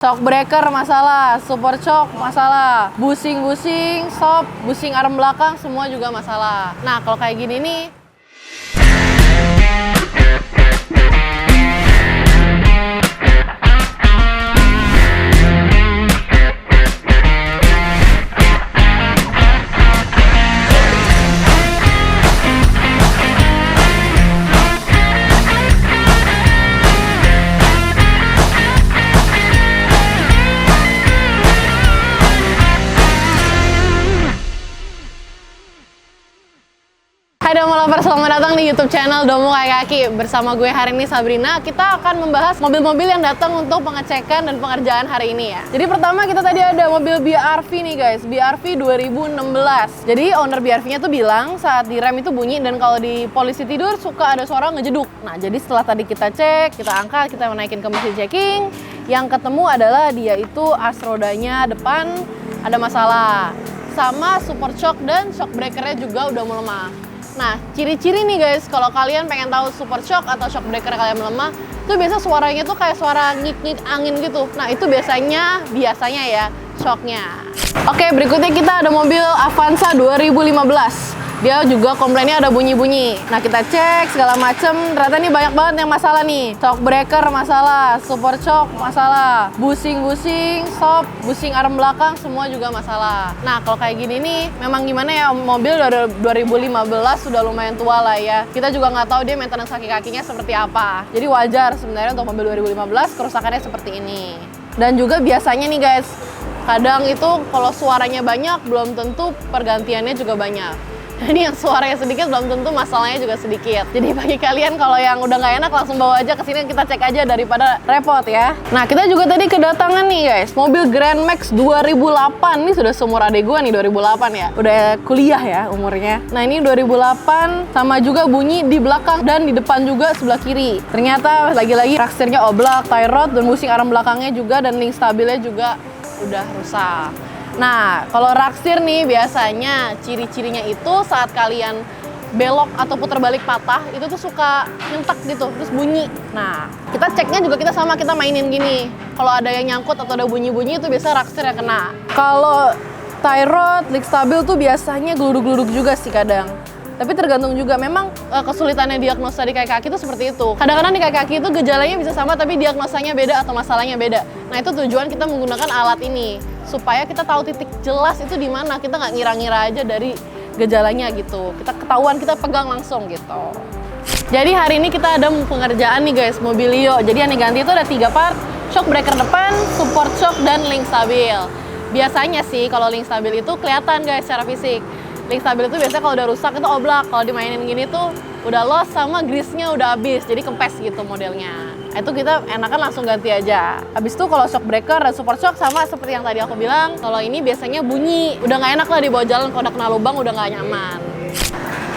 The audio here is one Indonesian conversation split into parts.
Shock breaker masalah, super shock masalah, busing-busing, stop, busing arm belakang semua juga masalah. Nah, kalau kayak gini nih, hai Domo Lovers, selamat datang di YouTube channel Domo Kaki. Bersama gue hari ini Sabrina, kita akan membahas mobil-mobil yang datang untuk pengecekan dan pengerjaan hari ini ya. Jadi pertama kita tadi ada mobil BRV nih guys, BRV 2016. Jadi owner BRV-nya tuh bilang saat direm itu bunyi dan kalau di polisi tidur suka ada suara ngejeduk. Nah jadi setelah tadi kita cek, kita angkat, kita naikin ke mesin checking, yang ketemu adalah dia itu as rodanya depan ada masalah. Sama super shock dan shock breakernya juga udah melemah. Nah, ciri-ciri nih guys, kalau kalian pengen tahu super shock atau shock breaker kalian melemah, itu biasa suaranya tuh kayak suara ngik-ngik angin gitu. Nah, itu biasanya ya shocknya. Oke, berikutnya kita ada mobil Avanza 2015. Dia juga komplainnya ada bunyi-bunyi. Nah, kita cek segala macem, ternyata nih banyak banget yang masalah nih. Shock breaker masalah, super shock masalah, busing-busing, stop, busing arm belakang semua juga masalah. Nah, kalau kayak gini nih, memang gimana ya, mobil dari 2015 sudah lumayan tua lah ya. Kita juga nggak tahu dia maintenance kaki-kakinya seperti apa. Jadi wajar sebenarnya untuk mobil 2015 kerusakannya seperti ini. Dan juga biasanya nih guys, kadang itu kalau suaranya banyak belum tentu pergantiannya juga banyak. Ini yang suaranya sedikit belum tentu masalahnya juga sedikit. Jadi bagi kalian kalau yang udah nggak enak langsung bawa aja ke sini, kita cek aja daripada repot ya. Nah kita juga tadi kedatangan nih guys, mobil Grand Max 2008. Ini sudah seumur adek gue nih, 2008 ya. Udah kuliah ya umurnya. Nah ini 2008 sama juga bunyi di belakang dan di depan juga sebelah kiri. Ternyata lagi-lagi raksirnya oblak, tie rod dan busing arm belakangnya juga dan link stabilnya juga udah rusak. Nah, kalau raksir nih biasanya ciri-cirinya itu saat kalian belok atau putar balik patah, itu tuh suka nyentak gitu, terus bunyi. Nah, kita ceknya juga kita mainin gini. Kalau ada yang nyangkut atau ada bunyi-bunyi itu biasa raksir yang kena. Kalau tie rod, link stabil tuh biasanya geluduk-geluduk juga sih kadang. Tapi tergantung juga, memang kesulitannya diagnosa di kaki-kaki itu seperti itu. Kadang-kadang di kaki-kaki itu gejalanya bisa sama tapi diagnosanya beda atau masalahnya beda. Nah itu tujuan kita menggunakan alat ini, supaya kita tahu titik jelas itu di mana. Kita nggak ngira-ngira aja dari gejalanya gitu. Kita ketahuan, kita pegang langsung gitu. Jadi hari ini kita ada pengerjaan nih guys, Mobilio. Jadi yang diganti itu ada 3 part, shock breaker depan, support shock, dan link stabil. Biasanya sih kalau link stabil itu kelihatan guys secara fisik. Link stabil itu biasanya kalau udah rusak itu oblak, kalau dimainin gini tuh udah loss sama grease-nya udah habis, jadi kempes gitu modelnya. Itu kita enakan langsung ganti aja. Habis itu kalau shock breaker dan support shock sama seperti yang tadi aku bilang, kalau ini biasanya bunyi, udah nggak enak lah dibawa jalan, kalau udah kena lubang udah nggak nyaman.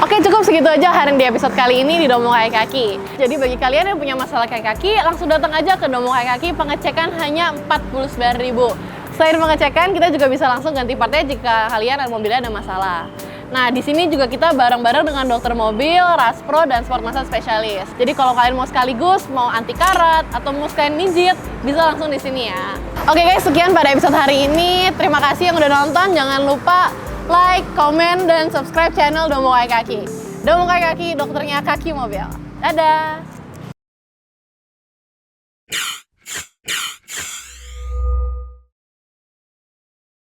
Oke, cukup segitu aja hari ini di episode kali ini di Domo Kaki. Jadi bagi kalian yang punya masalah kaki, langsung datang aja ke Domo Kaki, pengecekan hanya 49.000. Selain pengecekan, kita juga bisa langsung ganti partnya jika kalian dan mobilnya ada masalah. Nah, di sini juga kita bareng-bareng dengan dokter mobil, Raspro, dan sport massage spesialis. Jadi kalau kalian mau sekaligus, mau anti karat, atau mau sekalian mijit, bisa langsung di sini ya. Oke guys, sekian pada episode hari ini. Terima kasih yang udah nonton. Jangan lupa like, komen, dan subscribe channel Domo Kaki. Domo Kaki, dokternya kaki mobil. Dadah!